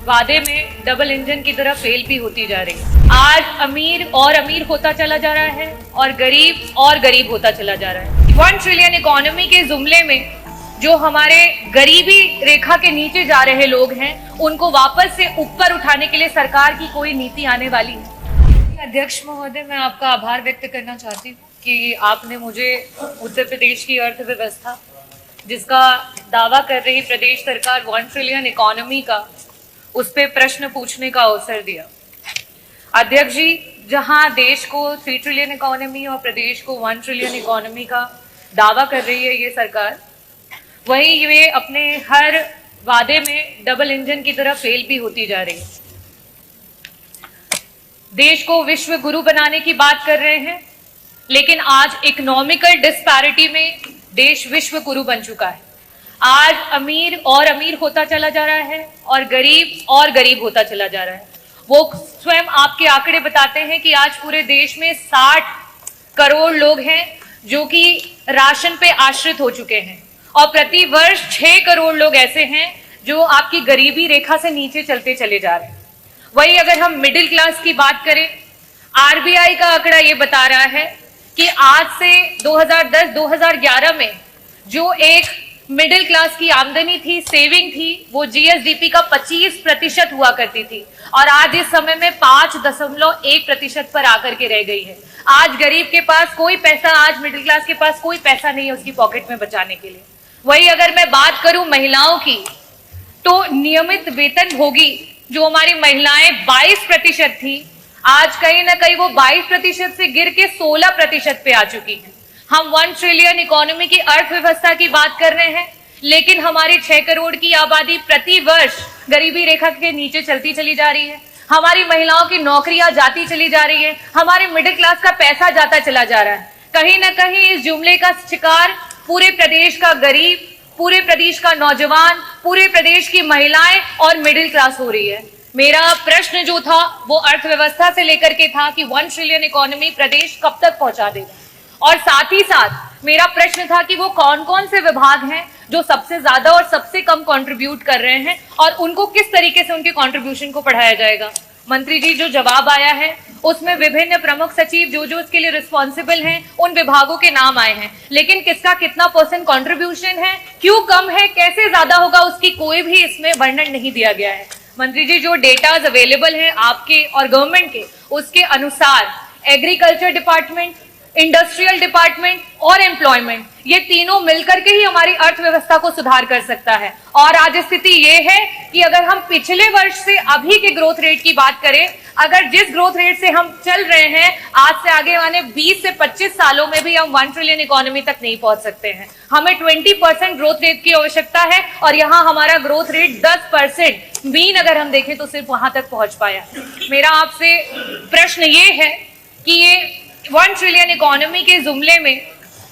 वादे में double engine की तरह फेल भी होती जा रही है। आज अमीर और अमीर होता चला जा रहा है और गरीब होता चला जा रहा है। 1 ट्रिलियन इकोनॉमी के जुमले में जो हमारे गरीबी रेखा के नीचे जा रहे लोग हैं, उनको वापस से ऊपर उठाने के लिए सरकार की कोई नीति आने वाली है। अध्यक्ष महोदय, मैं आपका आभार व्यक्त करना चाहती हूँ कि आपने मुझे उत्तर प्रदेश की अर्थव्यवस्था, जिसका दावा कर रही प्रदेश सरकार 1 ट्रिलियन इकोनॉमी का, उस पे प्रश्न पूछने का अवसर दिया। अध्यक्ष जी, जहां देश को 3 ट्रिलियन इकोनॉमी और प्रदेश को 1 ट्रिलियन इकोनॉमी का दावा कर रही है ये सरकार, वहीं वे अपने हर वादे में डबल इंजन की तरह फेल भी होती जा रही है। देश को विश्व गुरु बनाने की बात कर रहे हैं, लेकिन आज इकोनॉमिकल डिस्पैरिटी में देश विश्व गुरु बन चुका है। आज अमीर और अमीर होता चला जा रहा है और गरीब होता चला जा रहा है। वो स्वयं आपके आंकड़े बताते हैं कि आज पूरे देश में 60 करोड़ लोग हैं जो कि राशन पे आश्रित हो चुके हैं और प्रति वर्ष 6 करोड़ लोग ऐसे हैं जो आपकी गरीबी रेखा से नीचे चलते चले जा रहे हैं। वही अगर हम मिडिल क्लास की बात करें, आरबीआई का आंकड़ा ये बता रहा है कि आज से 2010-2011 में जो एक मिडिल क्लास की आमदनी थी, सेविंग थी, वो जीएसडीपी का 25% हुआ करती थी और आज इस समय में 5.1% पर आकर के रह गई है। आज गरीब के पास कोई पैसा, आज मिडिल क्लास के पास कोई पैसा नहीं है उसकी पॉकेट में बचाने के लिए। वही अगर मैं बात करूं महिलाओं की, तो नियमित वेतनभोगी जो हमारी महिलाएं 22% थी, आज कहीं ना कहीं वो 22% से गिर के 16% पे आ चुकी है। हम 1 ट्रिलियन इकोनॉमी की अर्थव्यवस्था की बात कर रहे हैं, लेकिन हमारी 6 करोड़ की आबादी प्रति वर्ष गरीबी रेखा के नीचे चलती चली जा रही है। हमारी महिलाओं की नौकरियां जाती चली जा रही है, हमारे मिडिल क्लास का पैसा जाता चला जा रहा है। कहीं ना कहीं इस जुमले का शिकार पूरे प्रदेश का गरीब, पूरे प्रदेश का नौजवान, पूरे प्रदेश की महिलाएं और मिडिल क्लास हो रही है। मेरा प्रश्न जो था वो अर्थव्यवस्था से लेकर के था कि 1 ट्रिलियन इकोनॉमी प्रदेश कब तक पहुंचा देगा, और साथ ही साथ मेरा प्रश्न था कि वो कौन कौन से विभाग हैं जो सबसे ज्यादा और सबसे कम कंट्रीब्यूट कर रहे हैं और उनको किस तरीके से उनके कंट्रीब्यूशन को बढ़ाया जाएगा। मंत्री जी, जो जवाब आया है उसमें विभिन्न प्रमुख सचिव जो इसके लिए रिस्पॉन्सिबल हैं, उन विभागों के नाम आए हैं, लेकिन किसका कितना % कंट्रीब्यूशन है, क्यों कम है, कैसे ज्यादा होगा, उसकी कोई भी इसमें वर्णन नहीं दिया गया है। मंत्री जी, जो डेटाज अवेलेबल हैं आपके और गवर्नमेंट के, उसके अनुसार एग्रीकल्चर डिपार्टमेंट, इंडस्ट्रियल डिपार्टमेंट और एम्प्लॉयमेंट, ये तीनों मिलकर के ही हमारी अर्थव्यवस्था को सुधार कर सकता है। और आज स्थिति ये है कि अगर हम पिछले वर्ष से अभी के ग्रोथ रेट की बात करें, अगर जिस ग्रोथ रेट से हम चल रहे हैं, आज से आगे आने 20 से 25 सालों में भी हम 1 ट्रिलियन इकोनॉमी तक नहीं पहुंच सकते हैं। हमें 20% ग्रोथ रेट की आवश्यकता है और यहाँ हमारा ग्रोथ रेट 10%, मीन अगर हम देखें तो सिर्फ वहां तक पहुंच पाया। मेरा आपसे प्रश्न ये है कि ये 1 ट्रिलियन इकोनॉमी के जुमले में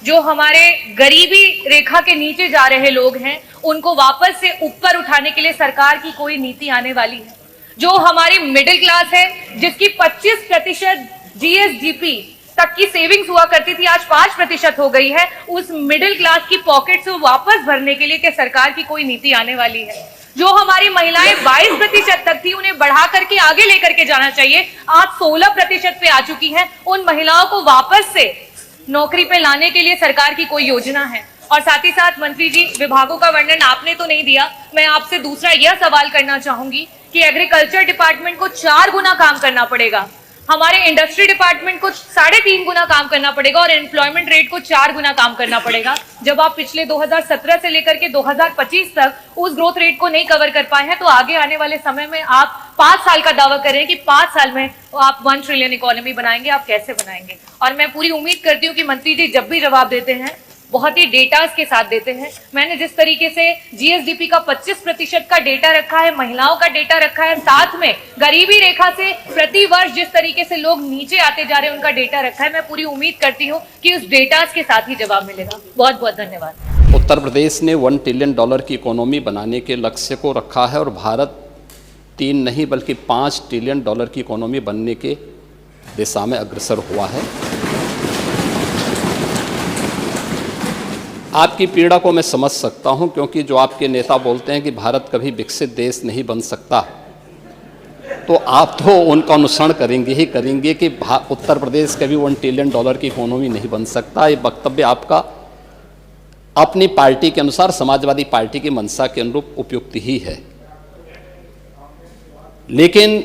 जो हमारे गरीबी रेखा के नीचे जा रहे लोग हैं, उनको वापस से ऊपर उठाने के लिए सरकार की कोई नीति आने वाली है। जो हमारी मिडिल क्लास है, जिसकी 25% जीएसडीपी तक की सेविंग्स हुआ करती थी, आज 5% हो गई है, उस मिडिल क्लास की पॉकेट से वापस भरने के लिए क्या सरकार की कोई नीति आने वाली है। जो हमारी महिलाएं 22% तक थी, उन्हें बढ़ा करके आगे लेकर के जाना चाहिए, आज 16% पे आ चुकी है। उन महिलाओं को वापस से नौकरी पे लाने के लिए सरकार की कोई योजना है। और साथ ही साथ मंत्री जी, विभागों का वर्णन आपने तो नहीं दिया, मैं आपसे दूसरा यह सवाल करना चाहूंगी कि एग्रीकल्चर डिपार्टमेंट को 4 गुना काम करना पड़ेगा, हमारे इंडस्ट्री डिपार्टमेंट को 3.5 गुना काम करना पड़ेगा और एम्प्लॉयमेंट रेट को 4 गुना काम करना पड़ेगा। जब आप पिछले 2017 से लेकर के 2025 तक उस ग्रोथ रेट को नहीं कवर कर पाए हैं, तो आगे आने वाले समय में आप 5 साल का दावा कर रहे हैं कि 5 साल में आप 1 ट्रिलियन इकोनॉमी बनाएंगे, आप कैसे बनाएंगे। और मैं पूरी उम्मीद करती हूँ कि मंत्री जी जब भी जवाब देते हैं बहुत ही डेटास के साथ देते हैं। मैंने जिस तरीके से जीएसडीपी का 25% का डेटा रखा है, महिलाओं का डेटा रखा है, साथ में गरीबी रेखा से प्रति वर्ष जिस तरीके से लोग नीचे आते जा रहे हैं उनका डेटा रखा है, मैं पूरी उम्मीद करती हूँ कि उस डेटास के साथ ही जवाब मिलेगा। बहुत बहुत धन्यवाद। उत्तर प्रदेश ने $1 ट्रिलियन की इकोनॉमी बनाने के लक्ष्य को रखा है और भारत 3 नहीं बल्कि $5 ट्रिलियन की इकोनॉमी बनने के दिशा में अग्रसर हुआ है। आपकी पीड़ा को मैं समझ सकता हूं, क्योंकि जो आपके नेता बोलते हैं कि भारत कभी विकसित देश नहीं बन सकता, तो आप तो उनका अनुसरण करेंगे ही करेंगे कि उत्तर प्रदेश कभी $1 ट्रिलियन की इकोनॉमी नहीं बन सकता। ये वक्तव्य आपका अपनी पार्टी के अनुसार, समाजवादी पार्टी की मंशा के अनुरूप उपयुक्त ही है। लेकिन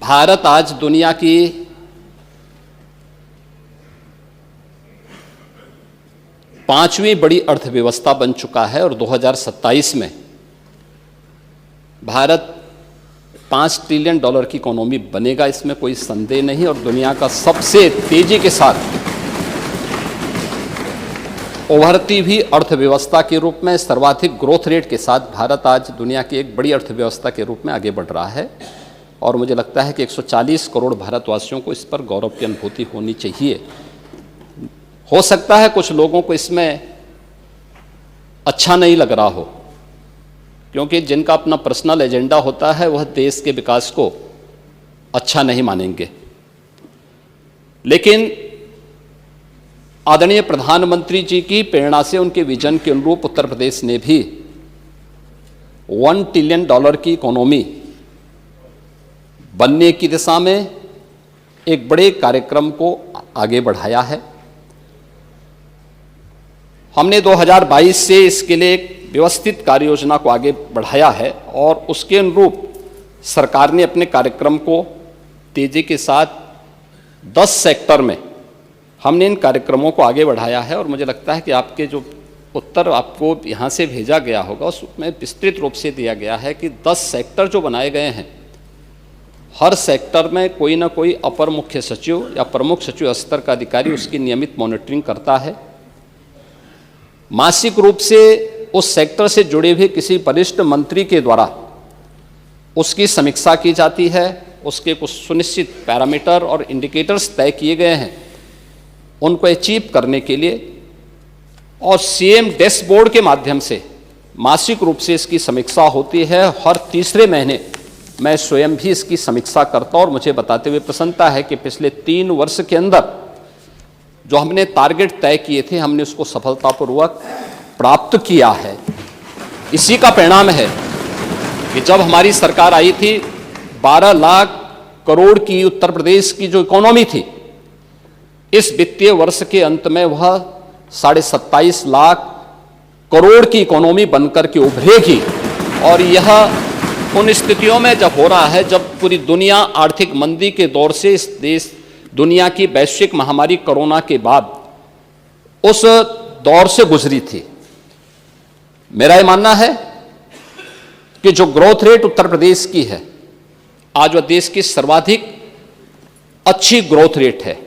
भारत आज दुनिया की पांचवी बड़ी अर्थव्यवस्था बन चुका है और 2027 में भारत $5 ट्रिलियन की इकोनॉमी बनेगा, इसमें कोई संदेह नहीं। और दुनिया का सबसे तेजी के साथ उभरती हुई अर्थव्यवस्था के रूप में सर्वाधिक ग्रोथ रेट के साथ भारत आज दुनिया की एक बड़ी अर्थव्यवस्था के रूप में आगे बढ़ रहा है। और मुझे लगता है कि 140 करोड़ भारतवासियों को इस पर गौरव की अनुभूति होनी चाहिए। हो सकता है कुछ लोगों को इसमें अच्छा नहीं लग रहा हो, क्योंकि जिनका अपना पर्सनल एजेंडा होता है वह देश के विकास को अच्छा नहीं मानेंगे। लेकिन आदरणीय प्रधानमंत्री जी की प्रेरणा से, उनके विजन के अनुरूप उत्तर प्रदेश ने भी $1 ट्रिलियन की इकोनॉमी बनने की दिशा में एक बड़े कार्यक्रम को आगे बढ़ाया है। हमने 2022 से इसके लिए एक व्यवस्थित कार्य योजना को आगे बढ़ाया है और उसके अनुरूप सरकार ने अपने कार्यक्रम को तेजी के साथ 10 सेक्टर में हमने इन कार्यक्रमों को आगे बढ़ाया है। और मुझे लगता है कि आपके जो उत्तर आपको यहाँ से भेजा गया होगा उसमें विस्तृत रूप से दिया गया है कि 10 सेक्टर जो बनाए गए हैं, हर सेक्टर में कोई ना कोई अपर मुख्य सचिव या प्रमुख सचिव स्तर का अधिकारी उसकी नियमित मॉनिटरिंग करता है। मासिक रूप से उस सेक्टर से जुड़े हुए किसी वरिष्ठ मंत्री के द्वारा उसकी समीक्षा की जाती है। उसके कुछ सुनिश्चित पैरामीटर और इंडिकेटर्स तय किए गए हैं उनको अचीव करने के लिए, और सीएम डैशबोर्ड के माध्यम से मासिक रूप से इसकी समीक्षा होती है। हर तीसरे महीने मैं स्वयं भी इसकी समीक्षा करता हूं और मुझे बताते हुए प्रसन्नता है कि पिछले 3 वर्ष के अंदर जो हमने टारगेट तय किए थे हमने उसको सफलतापूर्वक प्राप्त किया है। इसी का परिणाम है कि जब हमारी सरकार आई थी 12 लाख करोड़ की उत्तर प्रदेश की जो इकोनॉमी थी, इस वित्तीय वर्ष के अंत में वह 27.5 लाख करोड़ की इकोनॉमी बनकर के उभरेगी। और यह उन स्थितियों में जब हो रहा है जब पूरी दुनिया आर्थिक मंदी के दौर से इस देश दुनिया की वैश्विक महामारी कोरोना के बाद उस दौर से गुजरी थी। मेरा यह मानना है कि जो ग्रोथ रेट उत्तर प्रदेश की है आज वह देश की सर्वाधिक अच्छी ग्रोथ रेट है।